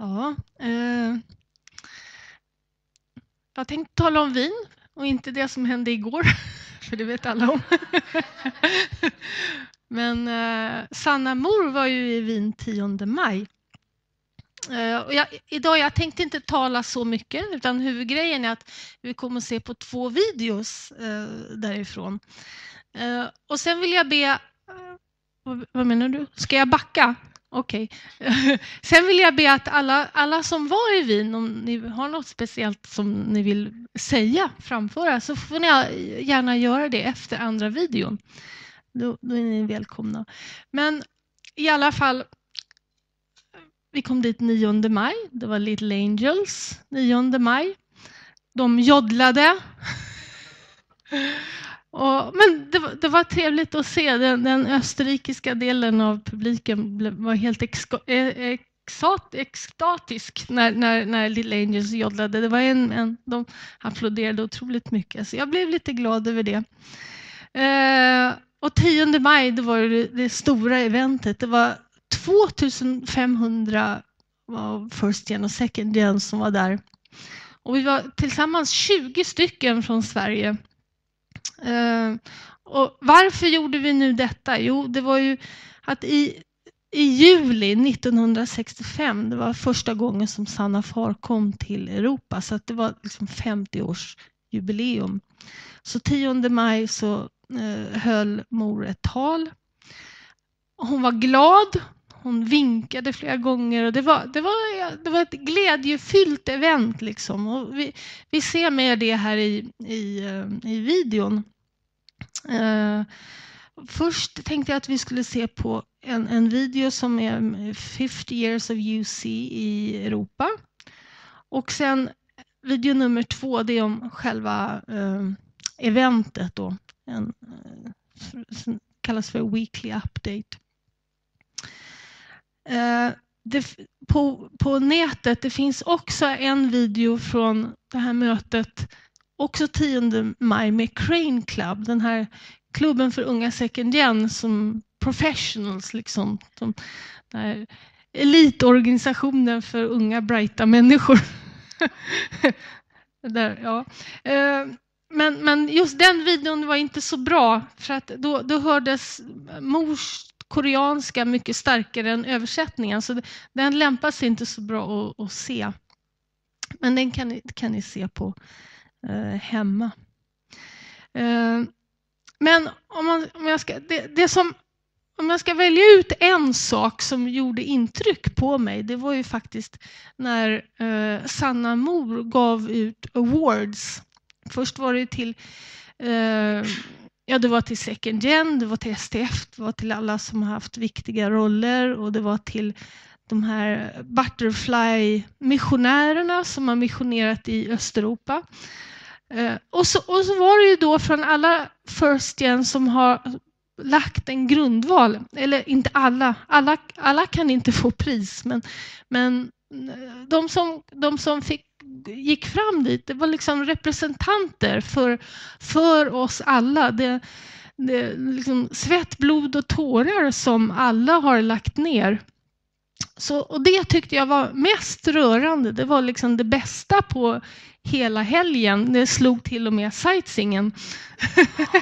Ja, jag tänkte tala om vin och inte det som hände igår, för det vet alla om. Men Sanna mor var ju i Wien 10 maj. Och jag tänkte inte tala så mycket, utan huvudgrejen är att vi kommer att se på 2 videos därifrån. Och sen vill jag be... vad menar du? Ska jag backa? Okej. Sen vill jag be att alla som var i Wien, om ni har något speciellt som ni vill säga, framföra, så får ni gärna göra det efter andra videon. Då är ni välkomna. Men i alla fall, vi kom dit 9 maj. Det var Little Angels 9 maj. De jodlade. Men det var trevligt att se. Den österrikiska delen av publiken var helt extatisk när Little Angels jodlade. Det var de applåderade otroligt mycket. Så jag blev lite glad över det. Och 10 maj, det var det stora eventet. Det var 2500 first gen och second gen som var där. Och vi var tillsammans 20 stycken från Sverige. Och varför gjorde vi nu detta? Jo, det var ju att i juli 1965, det var första gången som Sanna far kom till Europa. Så att det var liksom 50-års jubileum. Så 10 maj så höll mor ett tal. Hon var glad. Hon vinkade flera gånger och det var ett glädjefyllt event liksom. Och vi ser med det här i videon. Först tänkte jag att vi skulle se på en video som är 50 years of UC i Europa. Och sen video nummer 2, det är om själva eventet då. Kallas för weekly update. På nätet det finns också en video från det här mötet, också 10 maj, med Crane Club, den här klubben för unga second gen som professionals liksom, den här elitorganisationen för unga brighta människor. Där, ja. Men just den videon var inte så bra, för att då hördes mors koreanska mycket starkare än översättningen, så den lämpar sig inte så bra att se. Men den kan ni se på hemma. Men om jag ska välja ut en sak som gjorde intryck på mig, det var ju faktiskt när Sanna mor gav ut awards. Först var det till det var till second gen, det var till STF, det var till alla som har haft viktiga roller, och det var till de här butterfly-missionärerna som har missionerat i Östeuropa. Och så var det ju då från alla first gen som har lagt en grundval, eller inte alla kan inte få pris, men de som gick fram dit, det var liksom representanter för oss alla. Det liksom svett, blod och tårar som alla har lagt ner. Och det tyckte jag var mest rörande. Det var liksom det bästa på hela helgen. Det slog till och med sightseeingen.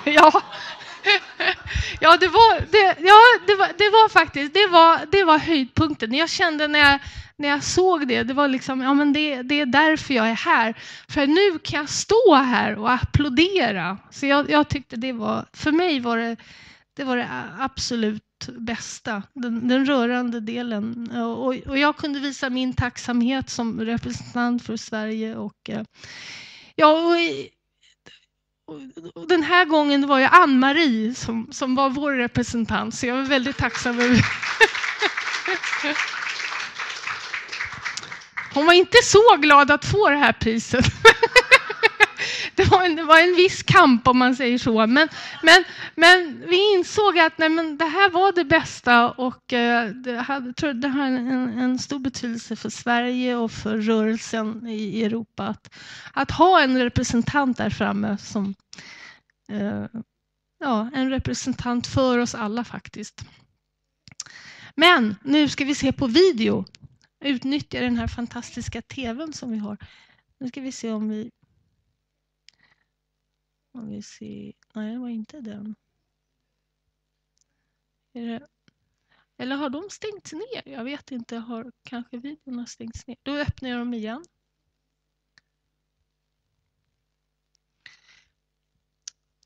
Ja. Ja, det var faktiskt det var höjdpunkten. Jag kände när jag såg det var liksom, ja, men det är därför jag är här. För nu kan jag stå här och applådera. Så jag tyckte det var, för mig var det absolut bästa, den rörande delen. Och jag kunde visa min tacksamhet som representant för Sverige. Och den här gången var jag Ann-Marie som var vår representant, så jag var väldigt tacksam över. Hon var inte så glad att få det här priset. Det var en viss kamp, om man säger så. Men vi insåg att det här var det bästa, och det har en stor betydelse för Sverige och för rörelsen i Europa att ha en representant där framme som en representant för oss alla faktiskt. Men nu ska vi se på video. utnyttja den här fantastiska tvn som vi har. Nu ska vi se om vi ser. Nej, det var inte den. Eller har de stängts ner? Jag vet inte. Har kanske videorna stängts ner? Då öppnar jag dem igen.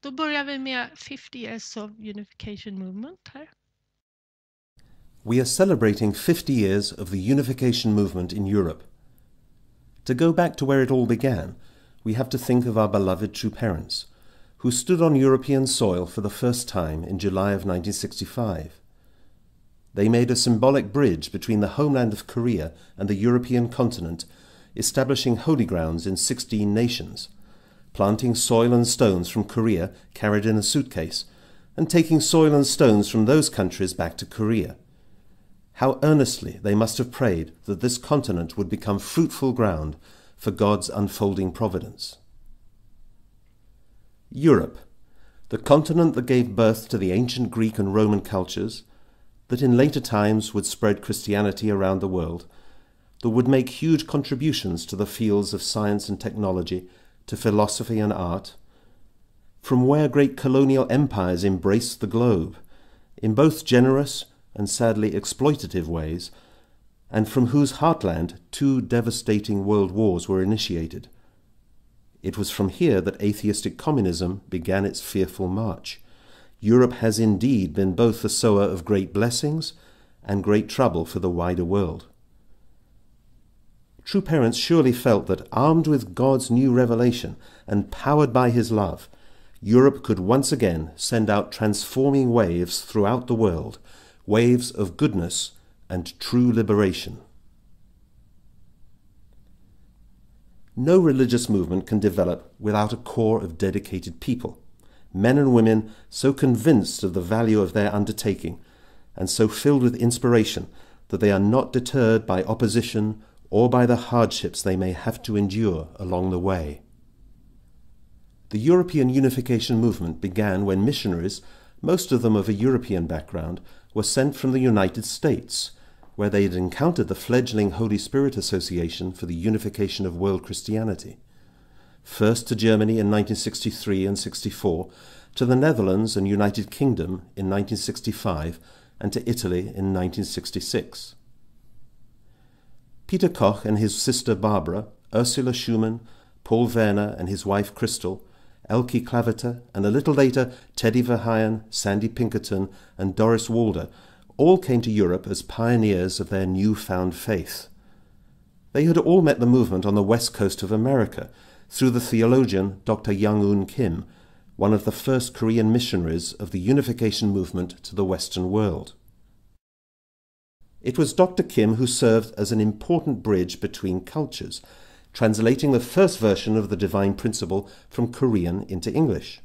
Då börjar vi med 50 years of unification movement här. We are celebrating 50 years of the unification movement in Europe. To go back to where it all began, we have to think of our beloved true parents, who stood on European soil for the first time in July of 1965. They made a symbolic bridge between the homeland of Korea and the European continent, establishing holy grounds in 16 nations, planting soil and stones from Korea carried in a suitcase, and taking soil and stones from those countries back to Korea. How earnestly they must have prayed that this continent would become fruitful ground for God's unfolding providence. Europe, the continent that gave birth to the ancient Greek and Roman cultures, that in later times would spread Christianity around the world, that would make huge contributions to the fields of science and technology, to philosophy and art, from where great colonial empires embraced the globe, in both generous and sadly exploitative ways, and from whose heartland 2 devastating world wars were initiated. It was from here that atheistic communism began its fearful march. Europe has indeed been both the sower of great blessings and great trouble for the wider world. True parents surely felt that, armed with God's new revelation and powered by his love, Europe could once again send out transforming waves throughout the world, waves of goodness and true liberation. No religious movement can develop without a core of dedicated people, men and women so convinced of the value of their undertaking and so filled with inspiration that they are not deterred by opposition or by the hardships they may have to endure along the way. The European unification movement began when missionaries, most of them of a European background, were sent from the United States, where they had encountered the fledgling Holy Spirit Association for the Unification of World Christianity. First to Germany in 1963 and 64, to the Netherlands and United Kingdom in 1965, and to Italy in 1966. Peter Koch and his sister Barbara, Ursula Schumann, Paul Werner and his wife Christel, Elke Klaveter, and a little later Teddy Verheyen, Sandy Pinkerton, and Doris Walder all came to Europe as pioneers of their newfound faith. They had all met the movement on the west coast of America through the theologian Dr. Young-Un Kim, one of the first Korean missionaries of the unification movement to the Western world. It was Dr. Kim who served as an important bridge between cultures, translating the first version of the divine principle from Korean into English.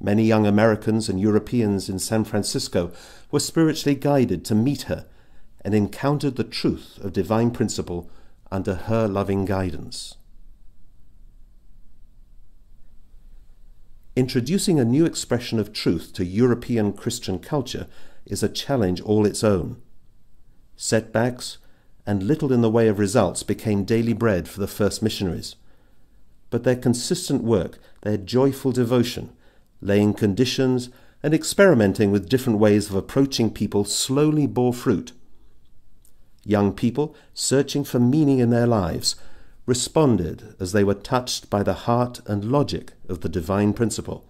Many young Americans and Europeans in San Francisco were spiritually guided to meet her and encountered the truth of divine principle under her loving guidance. Introducing a new expression of truth to European Christian culture is a challenge all its own. Setbacks and little in the way of results became daily bread for the first missionaries. But their consistent work, their joyful devotion, laying conditions and experimenting with different ways of approaching people slowly bore fruit. Young people, searching for meaning in their lives, responded as they were touched by the heart and logic of the divine principle.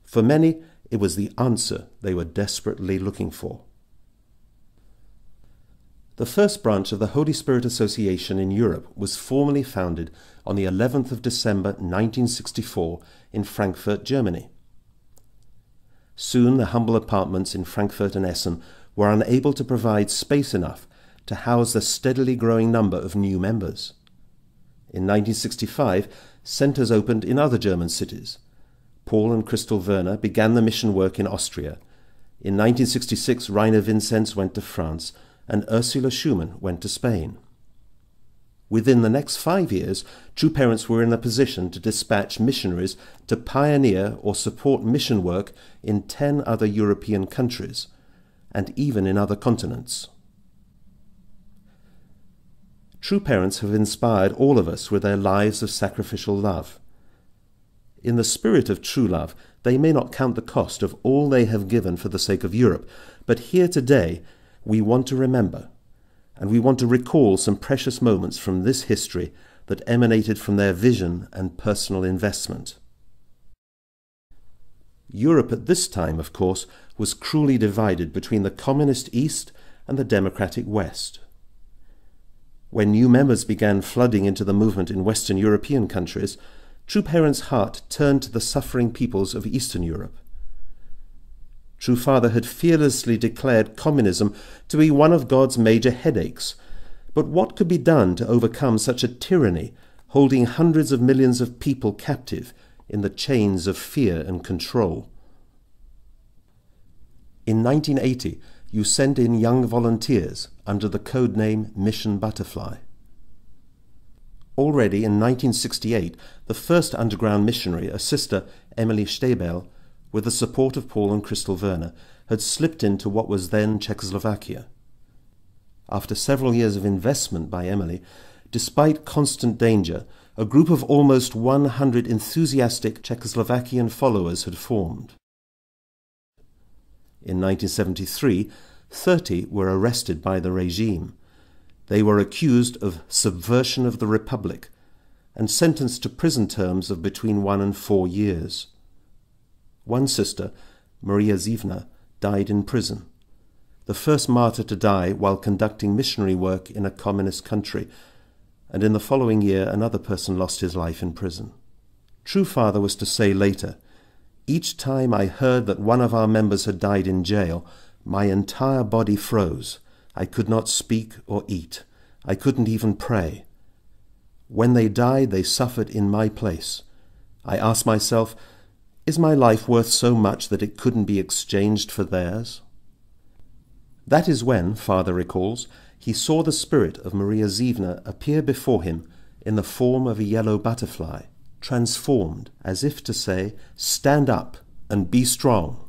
For many, it was the answer they were desperately looking for. The first branch of the Holy Spirit Association in Europe was formally founded on the 11th of December 1964 in Frankfurt, Germany. Soon the humble apartments in Frankfurt and Essen were unable to provide space enough to house the steadily growing number of new members. In 1965, centres opened in other German cities. Paul and Christel Werner began the mission work in Austria. In 1966, Rainer Vincenz went to France, and Ursula Schumann went to Spain. Within the next 5 years, True Parents were in a position to dispatch missionaries to pioneer or support mission work in 10 other European countries, and even in other continents. True parents have inspired all of us with their lives of sacrificial love. In the spirit of true love, they may not count the cost of all they have given for the sake of Europe, but here today we want to remember, and we want to recall some precious moments from this history that emanated from their vision and personal investment. Europe at this time, of course, was cruelly divided between the communist East and the democratic West. When new members began flooding into the movement in Western European countries, True Parents' heart turned to the suffering peoples of Eastern Europe. True Father had fearlessly declared communism to be one of God's major headaches, but what could be done to overcome such a tyranny, holding hundreds of millions of people captive in the chains of fear and control? In 1980, you sent in young volunteers under the code name Mission Butterfly. Already in 1968, the first underground missionary, a sister, Emily Stebel, with the support of Paul and Crystal Werner, had slipped into what was then Czechoslovakia. After several years of investment by Emily, despite constant danger, a group of almost 100 enthusiastic Czechoslovakian followers had formed. In 1973, 30 were arrested by the regime. They were accused of subversion of the Republic and sentenced to prison terms of between 1 and 4 years. One sister, Maria Zivna, died in prison, the first martyr to die while conducting missionary work in a communist country, and in the following year another person lost his life in prison. True Father was to say later, "Each time I heard that one of our members had died in jail, my entire body froze. I could not speak or eat. I couldn't even pray. When they died, they suffered in my place. I asked myself, is my life worth so much that it couldn't be exchanged for theirs?" That is when, Father recalls, he saw the spirit of Maria Zivna appear before him in the form of a yellow butterfly, transformed, as if to say, "Stand up and be strong."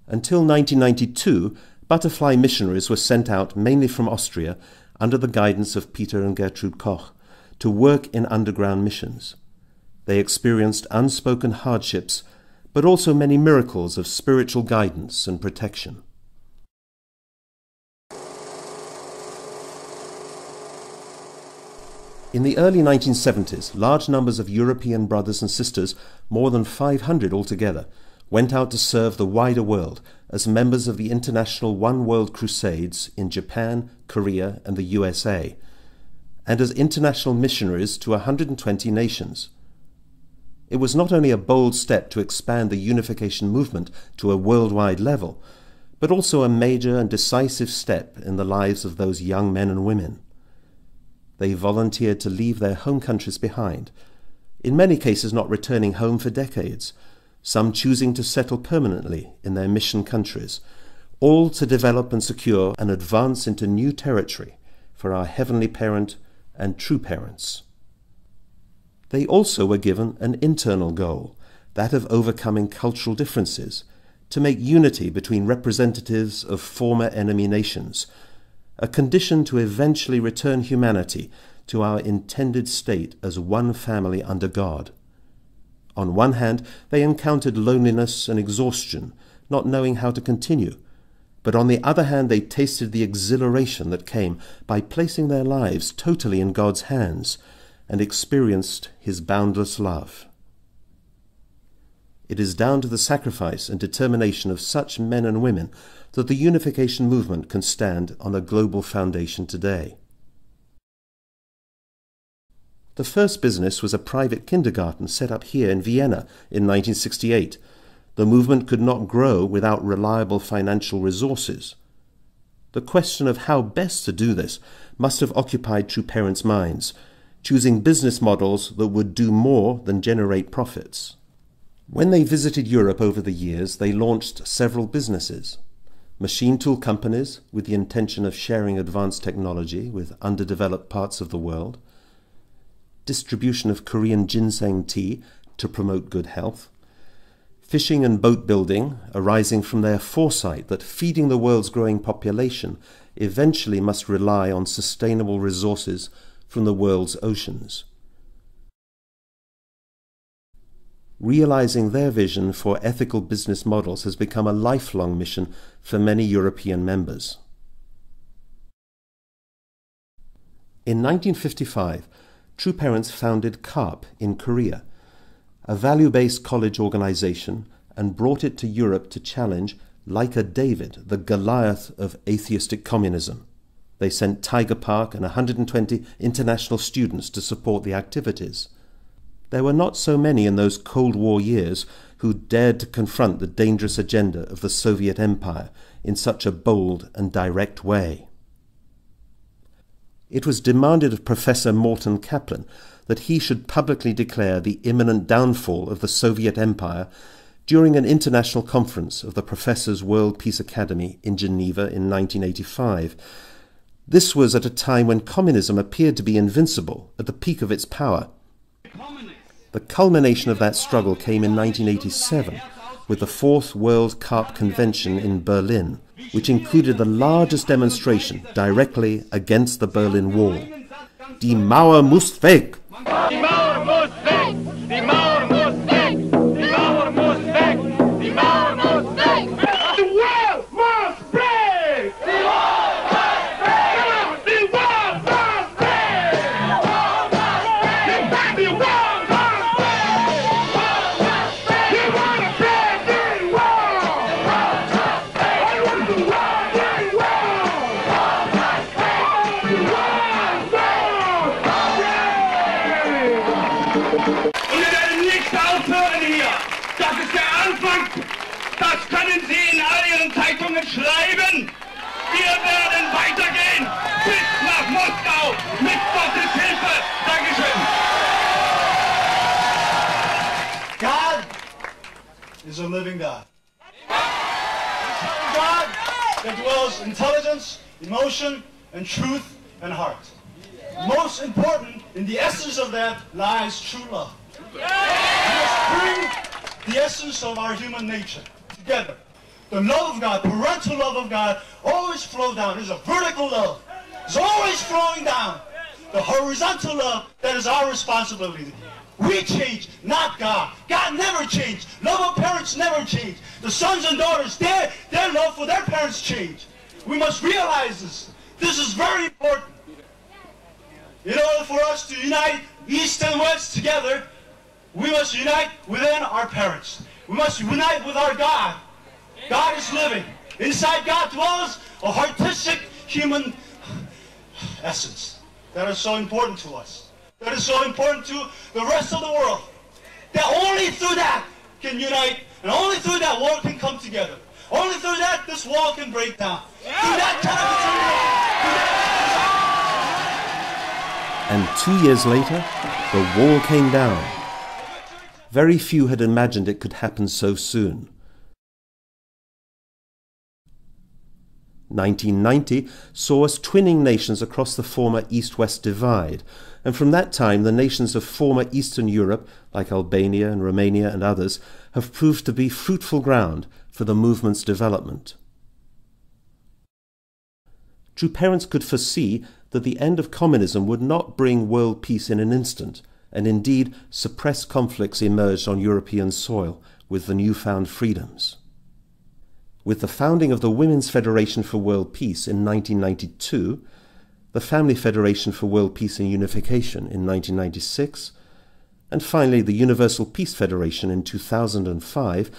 Until 1992, butterfly missionaries were sent out mainly from Austria under the guidance of Peter and Gertrude Koch to work in underground missions. They experienced unspoken hardships, but also many miracles of spiritual guidance and protection. In the early 1970s, large numbers of European brothers and sisters, more than 500 altogether, went out to serve the wider world as members of the international One World Crusades in Japan, Korea, and the USA, and as international missionaries to 120 nations. It was not only a bold step to expand the unification movement to a worldwide level, but also a major and decisive step in the lives of those young men and women. They volunteered to leave their home countries behind, in many cases not returning home for decades, some choosing to settle permanently in their mission countries, all to develop and secure and advance into new territory for our Heavenly Parent and True Parents. They also were given an internal goal, that of overcoming cultural differences, to make unity between representatives of former enemy nations, a condition to eventually return humanity to our intended state as one family under God. On one hand, they encountered loneliness and exhaustion, not knowing how to continue, but on the other hand, they tasted the exhilaration that came by placing their lives totally in God's hands and experienced His boundless love. It is down to the sacrifice and determination of such men and women that the unification movement can stand on a global foundation today. The first business was a private kindergarten set up here in Wiena in 1968. The movement could not grow without reliable financial resources. The question of how best to do this must have occupied True Parents' minds, choosing business models that would do more than generate profits. When they visited Europe over the years, they launched several businesses. Machine tool companies with the intention of sharing advanced technology with underdeveloped parts of the world, distribution of Korean ginseng tea to promote good health, fishing and boat building arising from their foresight that feeding the world's growing population eventually must rely on sustainable resources from the world's oceans. Realizing their vision for ethical business models has become a lifelong mission for many European members. In 1955, True Parents founded CARP in Korea, a value-based college organization, and brought it to Europe to challenge, like a David, the Goliath of atheistic communism. They sent Tiger Park and 120 international students to support the activities. There were not so many in those Cold War years who dared to confront the dangerous agenda of the Soviet Empire in such a bold and direct way. It was demanded of Professor Morton Kaplan that he should publicly declare the imminent downfall of the Soviet Empire during an international conference of the Professors' World Peace Academy in Geneva in 1985. This was at a time when communism appeared to be invincible, at the peak of its power. The culmination of that struggle came in 1987 with the Fourth World CARP Convention in Berlin, which included the largest demonstration directly against the Berlin Wall. Die Mauer muss weg! Die Mauer muss weg! Die Mauer muss weg! Die Mauer muss weg! Die Mauer muss weg! The wall must break! The wall must break! The wall must break! The wall must break! The wall must break! You wanna break the wall! The wall must break! I want the wall! The wall must break! The wall must break! Und wir werden nicht aufhören hier. Das ist der Anfang. Das können Sie in all Ihren Zeitungen schreiben. Wir werden weitergehen bis nach Moskau mit Gottes Hilfe. Dankeschön. God is a living God. God that dwells intelligence, emotion, and truth and heart. Most important, in the essence of that lies true love. We must bring the essence of our human nature together. The love of God, parental love of God, always flow down. There's a vertical love. It's always flowing down. The horizontal love, that is our responsibility. We change, not God. God never changed. Love of parents never changed. The sons and daughters, their love for their parents changed. We must realize this. This is very important. In order for us to unite East and West together, we must unite within our parents. We must unite with our God. God is living. Inside God dwells a artistic human essence that is so important to us. That is so important to the rest of the world. That only through that can unite, and only through that world can come together. Only through that this wall can break down. Through that And 2 years later, the wall came down. Very few had imagined it could happen so soon. 1990 saw us twinning nations across the former East-West divide, and from that time the nations of former Eastern Europe, like Albania and Romania and others, have proved to be fruitful ground for the movement's development. True Parents could foresee that the end of communism would not bring world peace in an instant, and indeed suppressed conflicts emerged on European soil with the newfound freedoms. With the founding of the Women's Federation for World Peace in 1992, the Family Federation for World Peace and Unification in 1996, and finally the Universal Peace Federation in 2005,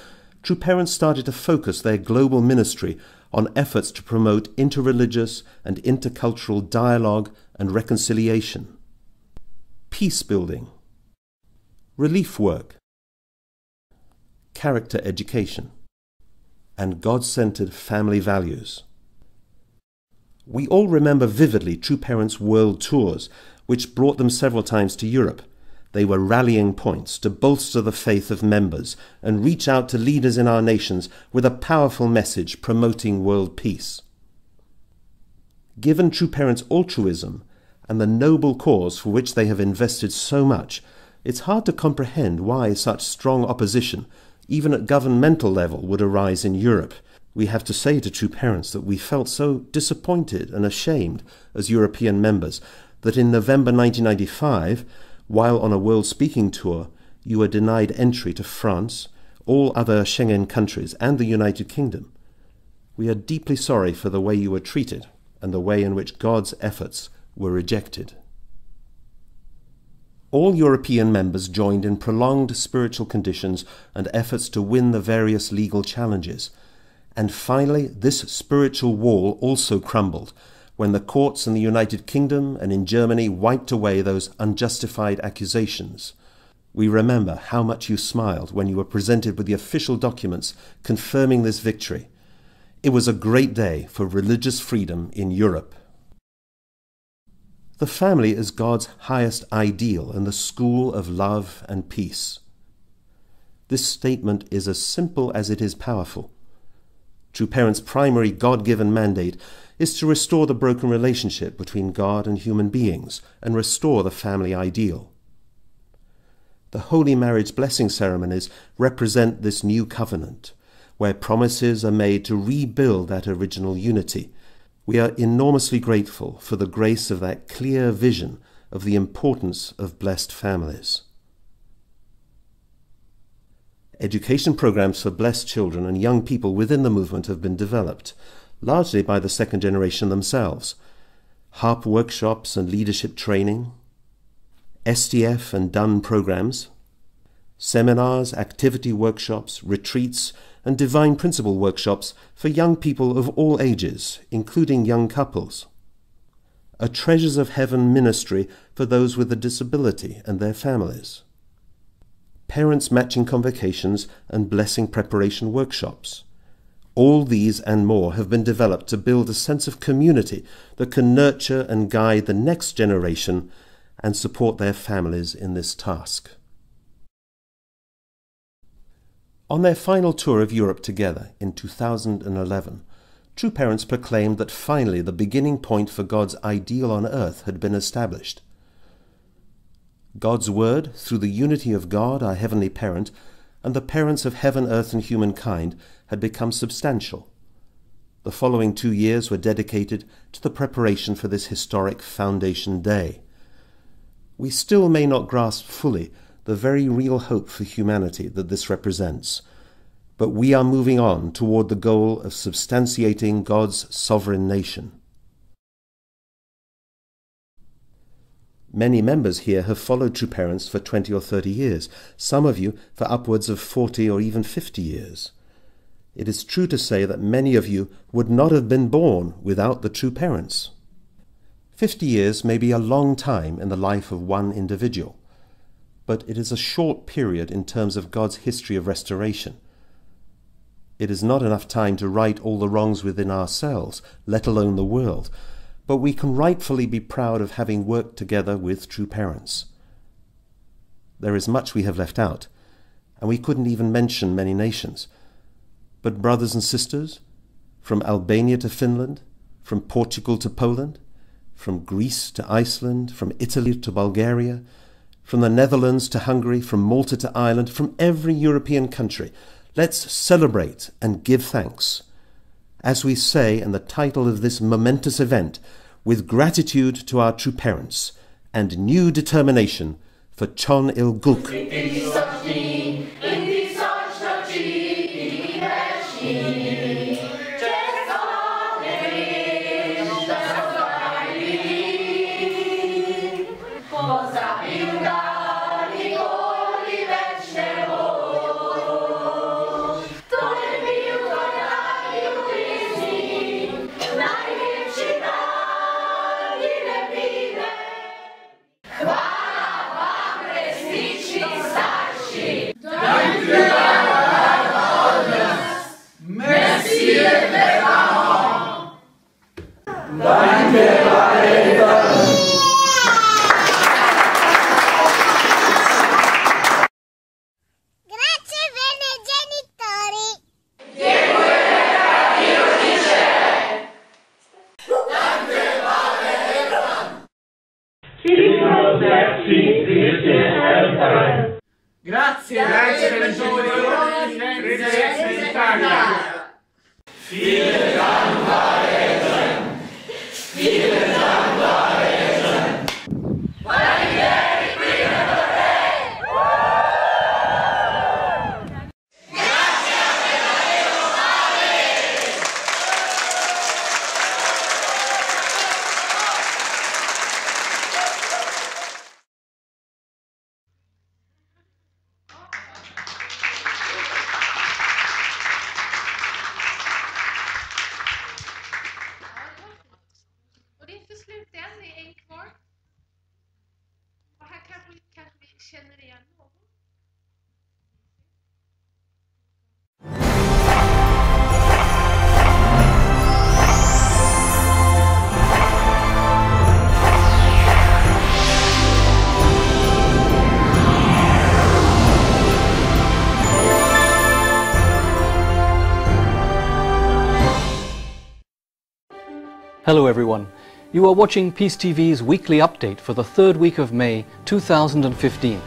True Parents started to focus their global ministry on efforts to promote interreligious and intercultural dialogue and reconciliation, peace building, relief work, character education, and God-centered family values. We all remember vividly True Parents' world tours, which brought them several times to Europe. They were rallying points to bolster the faith of members and reach out to leaders in our nations with a powerful message promoting world peace. Given True Parents' altruism and the noble cause for which they have invested so much, it's hard to comprehend why such strong opposition, even at governmental level, would arise in Europe, We have to say to true parents that we felt so disappointed and ashamed as European members that in November 1995, while on a world speaking tour, you were denied entry to France, all other Schengen countries, and the United Kingdom. We are deeply sorry for the way you were treated and the way in which God's efforts were rejected. All European members joined in prolonged spiritual conditions and efforts to win the various legal challenges. And finally, this spiritual wall also crumbled when the courts in the United Kingdom and in Germany wiped away those unjustified accusations. We remember how much you smiled when you were presented with the official documents confirming this victory. It was a great day for religious freedom in Europe. The family is God's highest ideal and the school of love and peace. This statement is as simple as it is powerful. True Parents' primary God-given mandate is to restore the broken relationship between God and human beings and restore the family ideal. The holy marriage blessing ceremonies represent this new covenant, where promises are made to rebuild that original unity. We are enormously grateful for the grace of that clear vision of the importance of blessed families. Education programs for blessed children and young people within the movement have been developed, largely by the second generation themselves. HARP workshops and leadership training, STF and DUN programs, seminars, activity workshops, retreats, and divine principle workshops for young people of all ages, including young couples. A Treasures of Heaven ministry for those with a disability and their families. Parents matching convocations and blessing preparation workshops. All these and more have been developed to build a sense of community that can nurture and guide the next generation and support their families in this task. On their final tour of Europe together in 2011, True Parents proclaimed that finally the beginning point for God's ideal on earth had been established. God's Word, through the unity of God, our Heavenly Parent, and the parents of heaven, earth, and humankind, had become substantial. The following 2 years were dedicated to the preparation for this historic Foundation Day. We still may not grasp fully the very real hope for humanity that this represents, but we are moving on toward the goal of substantiating God's sovereign nation. Many members here have followed True Parents for 20 or 30 years, some of you for upwards of 40 or even 50 years. It is true to say that many of you would not have been born without the True Parents. 50 years may be a long time in the life of one individual, but it is a short period in terms of God's history of restoration. It is not enough time to right all the wrongs within ourselves, let alone the world, but we can rightfully be proud of having worked together with True Parents. There is much we have left out, and we couldn't even mention many nations. But brothers and sisters, from Albania to Finland, from Portugal to Poland, from Greece to Iceland, from Italy to Bulgaria, from the Netherlands to Hungary, from Malta to Ireland, from every European country, let's celebrate and give thanks. As we say in the title of this momentous event, with gratitude to our True Parents and new determination for Chon Il Guk. Grazie per il giorno. Hello everyone. You are watching Peace TV's weekly update for the third week of May 2015.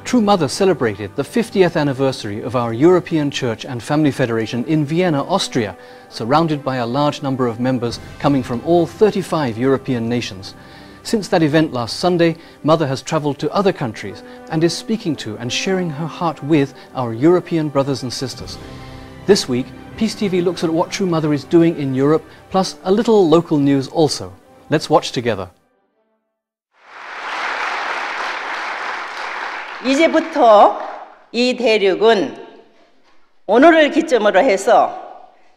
True Mother celebrated the 50th anniversary of our European Church and Family Federation in Vienna, Austria, surrounded by a large number of members coming from all 35 European nations. Since that event last Sunday, Mother has travelled to other countries and is speaking to and sharing her heart with our European brothers and sisters. This week, Peace TV looks at what True Mother is doing in Europe, plus a little local news also. Let's watch together. 이제부터 이 대륙은 오늘을 기점으로 해서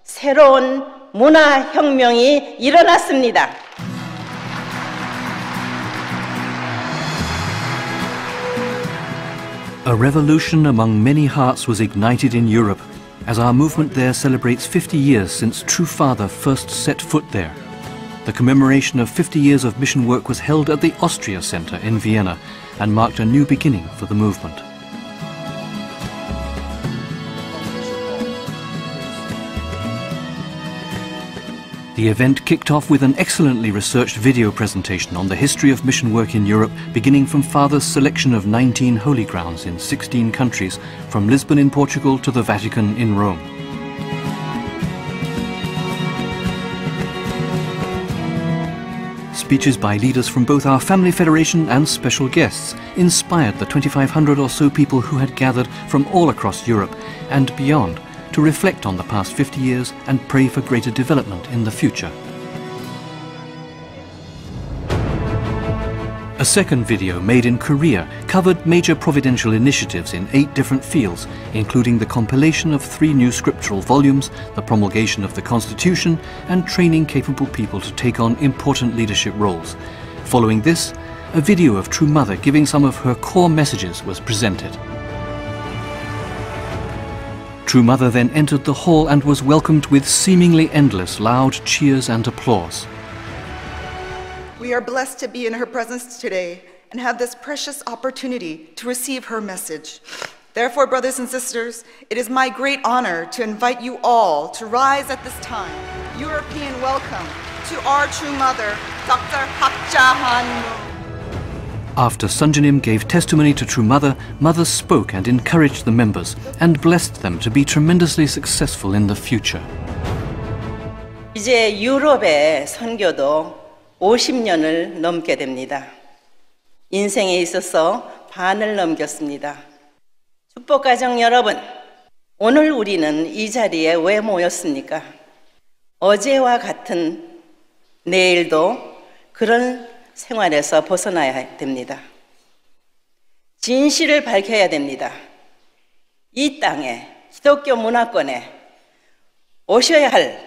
새로운 문화혁명이 일어났습니다. A revolution among many hearts was ignited in Europe as our movement there celebrates 50 years since True Father first set foot there. The commemoration of 50 years of mission work was held at the Austria Center in Vienna and marked a new beginning for the movement. The event kicked off with an excellently researched video presentation on the history of mission work in Europe, beginning from Father's selection of 19 holy grounds in 16 countries, from Lisbon in Portugal to the Vatican in Rome. Speeches by leaders from both our Family Federation and special guests inspired the 2,500 or so people who had gathered from all across Europe and beyond to reflect on the past 50 years and pray for greater development in the future. A second video made in Korea covered major providential initiatives in 8 different fields, including the compilation of 3 new scriptural volumes, the promulgation of the Constitution, and training capable people to take on important leadership roles. Following this, a video of True Mother giving some of her core messages was presented. True Mother then entered the hall and was welcomed with seemingly endless loud cheers and applause. We are blessed to be in her presence today and have this precious opportunity to receive her message. Therefore, brothers and sisters, it is my great honor to invite you all to rise at this time. European welcome to our True Mother, Dr. Park Jae-han. After Sunjanim gave testimony to True Mother, Mother spoke and encouraged the members and blessed them to be tremendously successful in the future. 이제 유럽의 선교도 50년을 넘게 됩니다. 인생에 있어서 반을 넘겼습니다. 축복가정 여러분, 오늘 우리는 이 자리에 왜 모였습니까? 어제와 같은 내일도 그런 생활에서 벗어나야 됩니다. 진실을 밝혀야 됩니다. 이 땅에 기독교 문화권에 오셔야 할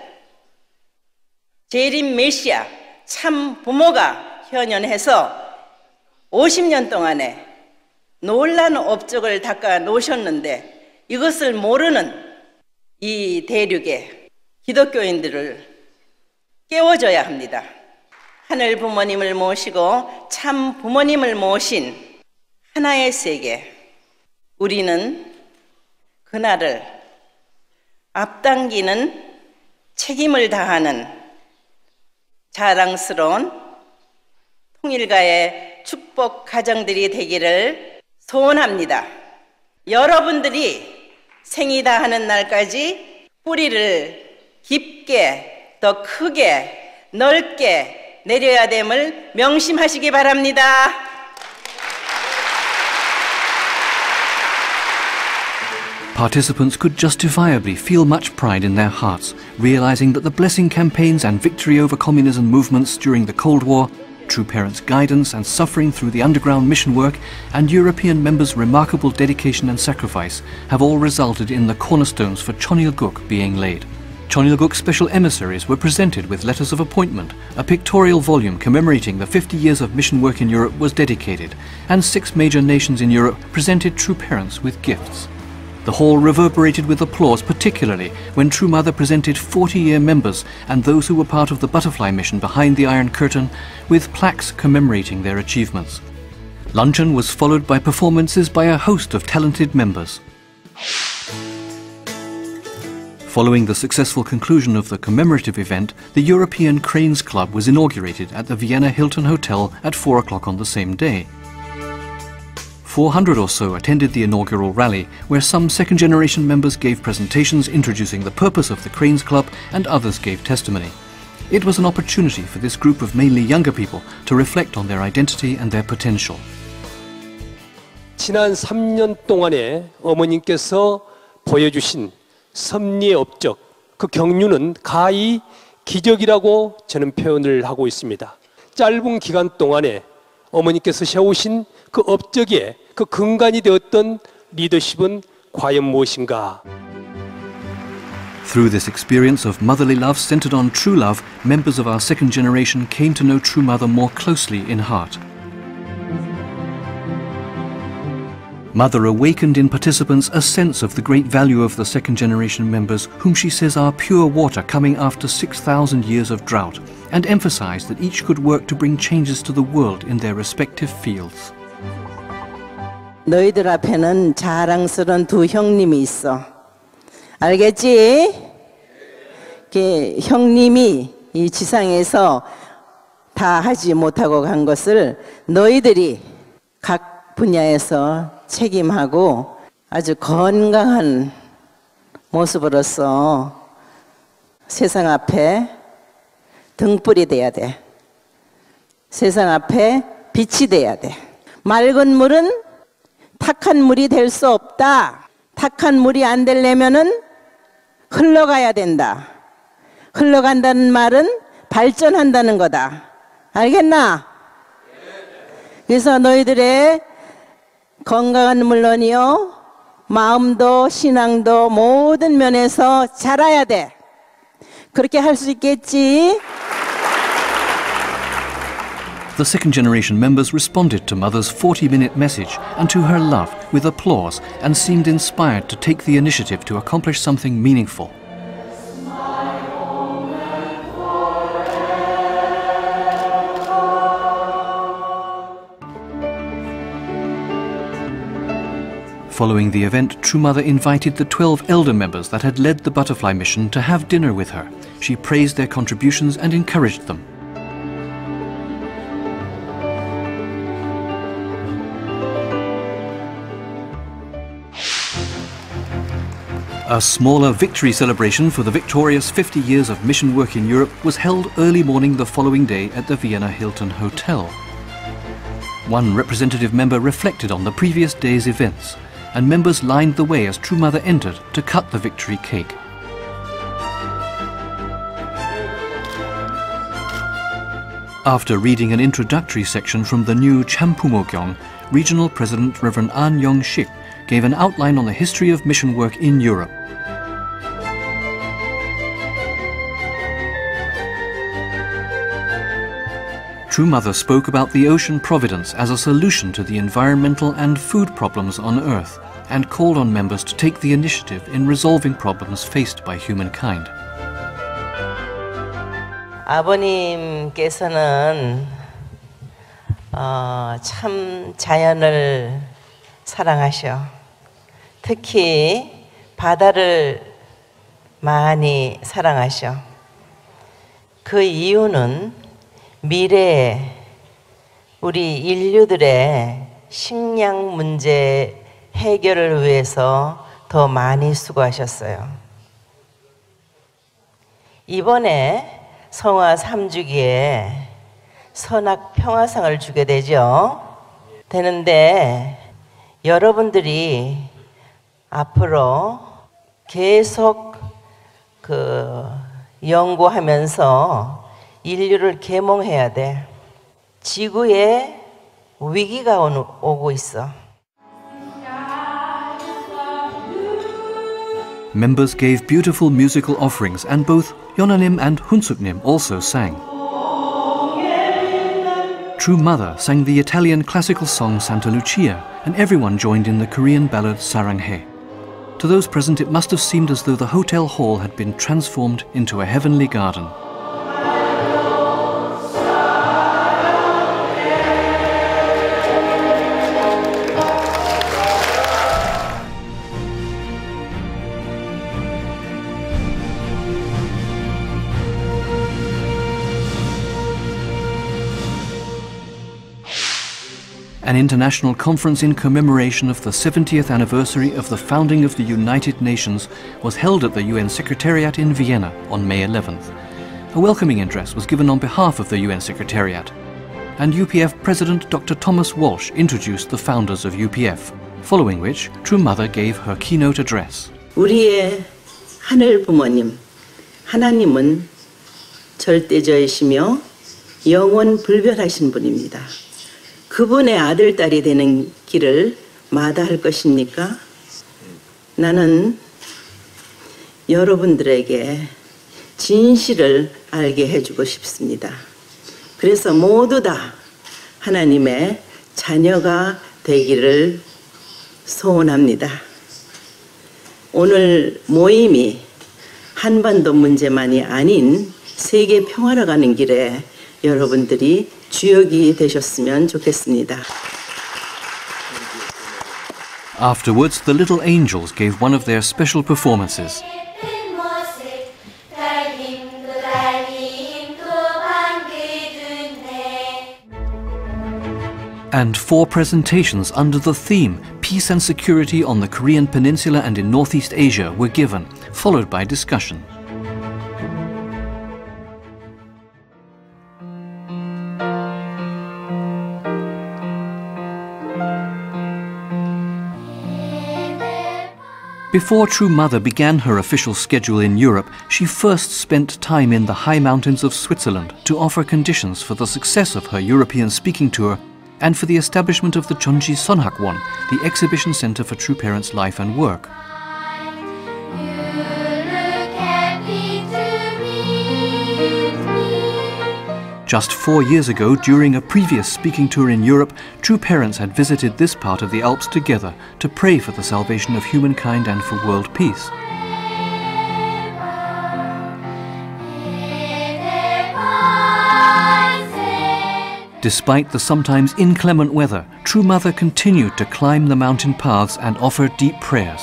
재림 메시아 참 부모가 현현해서 50년 동안에 놀라운 업적을 닦아 놓으셨는데 이것을 모르는 이 대륙의 기독교인들을 깨워줘야 합니다. 하늘 부모님을 모시고 참 부모님을 모신 하나의 세계, 우리는 그날을 앞당기는 책임을 다하는 자랑스러운 통일가의 축복 가정들이 되기를 소원합니다. 여러분들이 생이 다하는 날까지 뿌리를 깊게, 더 크게, 넓게 내려야 됨을 명심하시기 바랍니다. Participants could justifiably feel much pride in their hearts, realizing that the blessing campaigns and victory over communism movements during the Cold War, True Parents' guidance and suffering through the underground mission work, and European members' remarkable dedication and sacrifice have all resulted in the cornerstones for Cheonilguk being laid. Cheonilguk special emissaries were presented with letters of appointment, a pictorial volume commemorating the 50 years of mission work in Europe was dedicated, and 6 major nations in Europe presented True Parents with gifts. The hall reverberated with applause, particularly when True Mother presented 40-year members and those who were part of the butterfly mission behind the Iron Curtain with plaques commemorating their achievements. Luncheon was followed by performances by a host of talented members. Following the successful conclusion of the commemorative event, the European Cranes Club was inaugurated at the Vienna Hilton Hotel at 4 o'clock on the same day. 400 or so attended the inaugural rally, where some second-generation members gave presentations introducing the purpose of the Cranes Club and others gave testimony. It was an opportunity for this group of mainly younger people to reflect on their identity and their potential. 지난 3년 동안에 어머님께서 보여주신 섭리의 업적, 그 경륜은 가히 기적이라고 저는 표현을 하고 있습니다. 짧은 기간 동안에 어머니께서 세우신 그 업적에 그 근간이 되었던 리더십은 과연 무엇인가? Through this experience of motherly love centered on true love, members of our second generation came to know True Mother more closely in heart. Mother awakened in participants a sense of the great value of the second generation members, whom she says are pure water coming after 6,000 years of drought, and emphasized that each could work to bring changes to the world in their respective fields. 너희들 앞에는 자랑스러운 두 형님이 있어. 알겠지? 형님이 이 지상에서 다 하지 못하고 간 것을 너희들이 각 분야에서 책임하고 아주 건강한 모습으로서 세상 앞에 등불이 돼야 돼. 세상 앞에 빛이 돼야 돼. 맑은 물은 탁한 물이 될 수 없다. 탁한 물이 안 되려면은 흘러가야 된다. 흘러간다는 말은 발전한다는 거다. 알겠나? 그래서 너희들의 건강한 물론이요, 마음도 신앙도 모든 면에서 자라야 돼. 그렇게 할 수 있겠지? The second generation members responded to Mother's 40-minute message and to her love with applause and seemed inspired to take the initiative to accomplish something meaningful. Following the event, True Mother invited the 12 elder members that had led the butterfly mission to have dinner with her. She praised their contributions and encouraged them. A smaller victory celebration for the victorious 50 years of mission work in Europe was held early morning the following day at the Vienna Hilton Hotel. One representative member reflected on the previous day's events, and members lined the way as True Mother entered to cut the victory cake. After reading an introductory section from the new Champumogyong, Regional President Reverend An Yong-shik gave an outline on the history of mission work in Europe. True Mother spoke about the ocean providence as a solution to the environmental and food problems on Earth, and called on members to take the initiative in resolving problems faced by humankind. 아버님께서는 참 자연을 사랑하셔. 특히 바다를 많이 사랑하셔. 그 이유는 미래에 우리 인류들의 식량 문제 해결을 위해서 더 많이 수고하셨어요. 이번에 성화 3주기에 선악 평화상을 주게 되는데 여러분들이 앞으로 계속 연구하면서 인류를 계몽해야 돼. 지구에 위기가 오고 있어. Members gave beautiful musical offerings, and both Yonanim and Hunsuknim also sang. True Mother sang the Italian classical song Santa Lucia, and everyone joined in the Korean ballad Saranghae. To those present, it must have seemed as though the hotel hall had been transformed into a heavenly garden. an international conference in commemoration of the 70th anniversary of the founding of the United Nations was held at the UN Secretariat in Vienna on May 11th. A welcoming address was given on behalf of the UN Secretariat, and UPF President Dr. Thomas Walsh introduced the founders of UPF, following which True Mother gave her keynote address. 우리의 하늘 부모님, 하나님은 절대자이시며 영원 불변하신 분입니다. 그분의 아들, 딸이 되는 길을 마다할 것입니까? 나는 여러분들에게 진실을 알게 해주고 싶습니다. 그래서 모두 다 하나님의 자녀가 되기를 소원합니다. 오늘 모임이 한반도 문제만이 아닌 세계 평화로 가는 길에 여러분들이 주역이 되셨으면 좋겠습니다. Afterwards, the little angels gave one of their special performances. And 4 presentations under the theme Peace and Security on the Korean Peninsula and in Northeast Asia were given, followed by discussion. Before True Mother began her official schedule in Europe, she first spent time in the high mountains of Switzerland to offer conditions for the success of her European speaking tour and for the establishment of the Chonji Sonhakwon, the exhibition center for True Parents' life and work. Just 4 years ago, during a previous speaking tour in Europe, True Parents had visited this part of the Alps together to pray for the salvation of humankind and for world peace. Despite the sometimes inclement weather, True Mother continued to climb the mountain paths and offer deep prayers.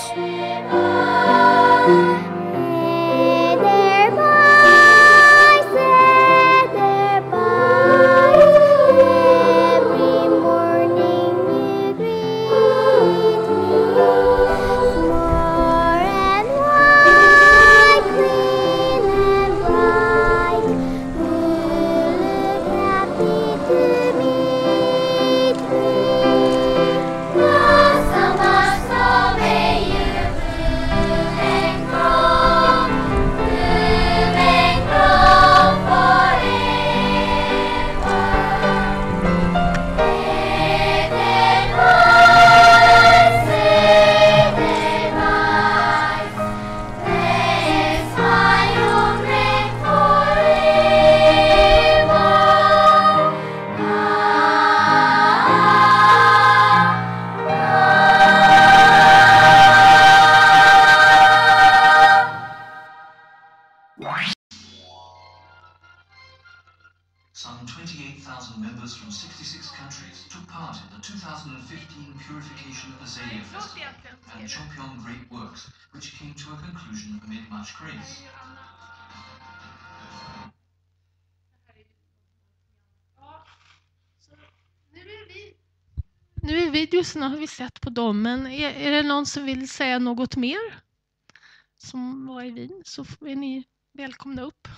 Some 28,000 members from 66 countries took part in the 2015 Purification Azalea Festival and Chopyeong Great Works, which came to a conclusion amid much praise. Nu i videorna har vi sett på dem, men är det någon som vill säga något mer som var i Wien, så är ni välkomna upp.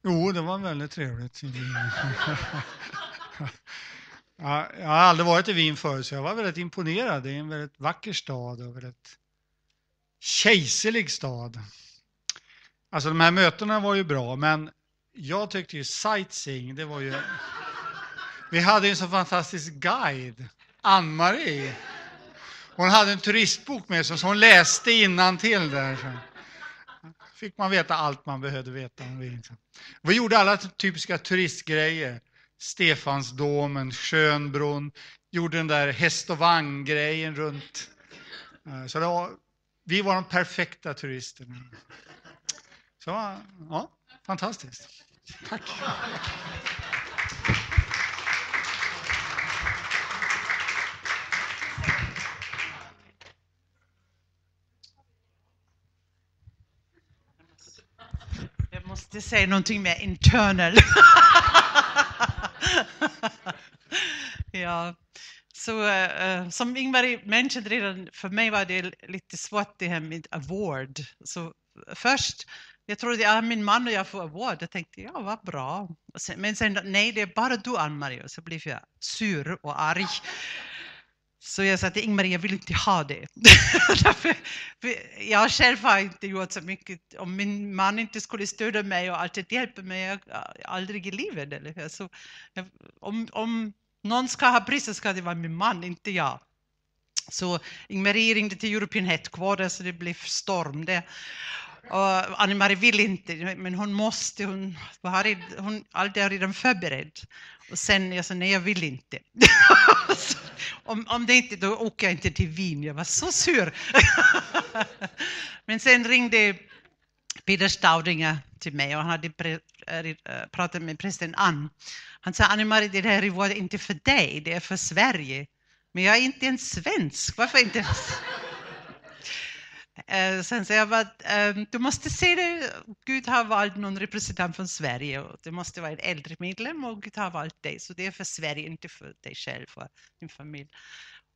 Jo, det var väldigt trevligt. Ja, jag har aldrig varit i Wien förut, så jag var väldigt imponerad. Det är en väldigt vacker stad och väldigt kejserlig stad. Alltså de här mötena var ju bra, men jag tyckte ju sightseeing, det var ju... Vi hade ju en så fantastisk guide, Ann-Marie. Hon hade en turistbok med sig, så hon läste innantill där. Så fick man veta allt man behövde veta om Wien. Vi gjorde alla typiska turistgrejer. Stefansdomen, Schönbrunn, gjorde den där häst- och vagn-grejen runt. Så det var, vi var de perfekta turisterna. Så ja, fantastiskt. Tack. måste säga någonting med internal. Ja. Så som Ingvar mentioned redan, för mig var det lite svårt det här med award. Så först, jag trodde min man och jag får award. Jag tänkte, ja vad bra. Men sen, nej det är bara du Ann-Marie. Och så blev jag sur och arg. Så jag sa till Ingmarie, jag vill inte ha det. För jag själv har inte gjort så mycket. Om min man inte skulle stödja mig och alltid hjälpa mig, aldrig i livet. Eller? Så, om någon ska ha pris så ska det vara min man, inte jag. Så Ingmarie ringde till European Headquarters så det blev storm där. Och Ann-Marie vill inte, men hon måste. Hon allt är redan förberedd. Och sen jag sa nej, jag vill inte. Om det inte, då åker jag inte till Wien. Jag var så sur. Men sen ringde Peter Staudinger till mig och han hade pratat med president Ann. Han sa, Ann-Marie, det här är inte för dig, det är för Sverige. Men jag är inte en svensk, varför inte? Sen sa jag, du måste se det, Gud har valt någon representant från Sverige och det måste vara en äldre medlem och Gud har valt dig. Så det är för Sverige, inte för dig själv, för din familj.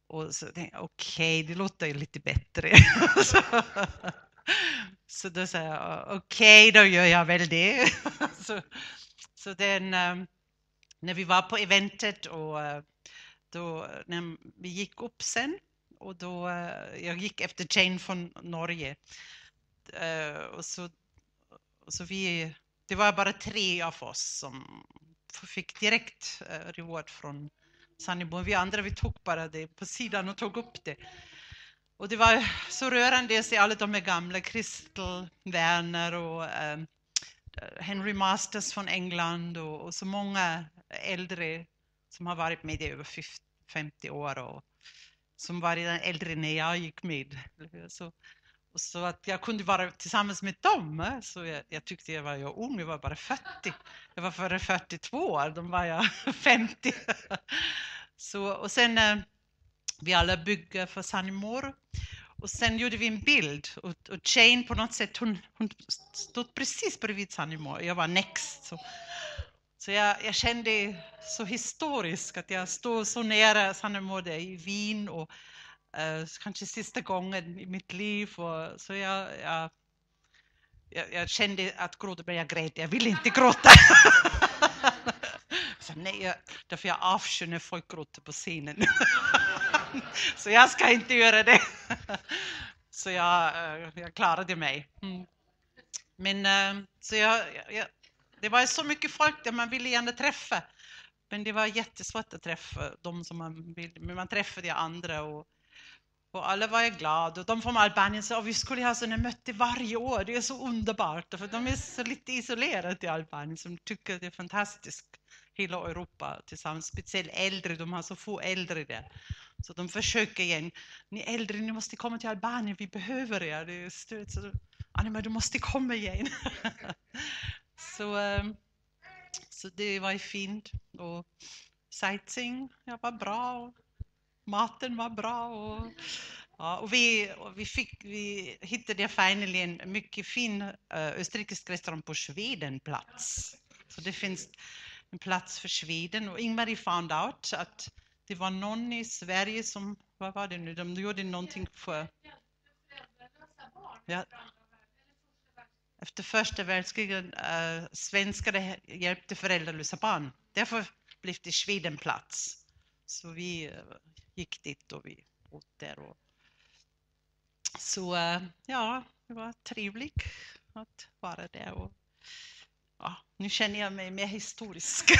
Och så tänkte jag, okej, det låter lite bättre. Så då sa jag, okej, då gör jag väl det. Så den, när vi var på eventet och då när vi gick upp sen och då jag gick efter Jane från Norge och så det var bara 3 av oss som fick direkt reward från Sannebo. Vi andra vi tog bara det på sidan och tog upp det. Och det var så rörande att se alla de här gamla Crystal Werner och Henry Masters från England och så många äldre som har varit med i över 50 år och som var redan äldre när jag gick med. Så att jag kunde vara tillsammans med dem. Så jag tyckte jag var ung, jag var bara 40. Jag var före 42 år, de var jag 50. Och sen vi alla byggde för Sannimor. Och sen gjorde vi en bild och Jane på något sätt, hon stod precis bredvid Sannimor. Jag var next. Så jag kände så historiskt att jag stod så nära Sannimor i Wien och kanske sista gången i mitt liv. Så jag kände att gråta, men jag grät. Jag ville inte gråta. Så nej, därför jag avskyr när folk gråter på scenen. Så jag ska inte göra det. Så jag klarade mig. Men så det var så mycket folk där man ville gärna träffa. Men det var jättesvårt att träffa de som man ville. Men man träffade andra och alla var glada. Och de från Albanien sa att vi skulle ha sådana möten varje år. Det är så underbart. För de är så lite isolerade i Albanien som tycker det är fantastiskt. Hela Europa tillsammans. Speciellt äldre. De har så få äldre där. Så de försöker igen. Ni äldre, ni måste komma till Albanien. Vi behöver er. Det är stöd. Så Anima, du måste komma igen. Så det var fint. Och sightseeing var bra. Och maten var bra. Och vi hittade finally en mycket fin österrikisk restaurang på Svedenplats. Så det finns en plats för Sweden. Och Ingmarie found out att det var någon i Sverige som, vad var det nu, de gjorde någonting för... Ja. Efter första världskriget svenskar hjälpte föräldralösa barn. Därför blev det Svedenplats. Så vi gick dit och vi åt där. Så ja, det var trevligt att vara där. Och, ja, nu känner jag mig mer historisk.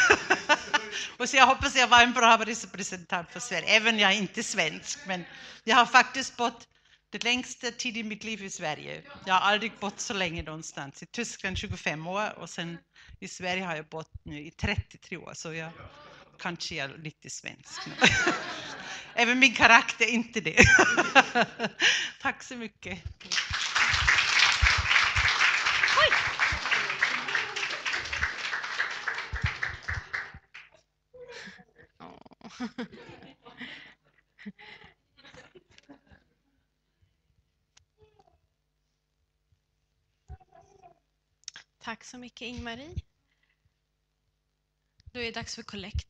Och så jag hoppas jag var en bra representant för Sverige. Även jag är inte svensk. Men jag har faktiskt bott det längsta tid i mitt liv i Sverige. Jag har aldrig bott så länge någonstans. I Tyskland 25 år och sen i Sverige har jag bott nu i 33 år. Så jag kanske är lite svensk. Även min karaktär är inte det. Tack så mycket. Tack så mycket Ingmarie. Då är det dags för kollekten.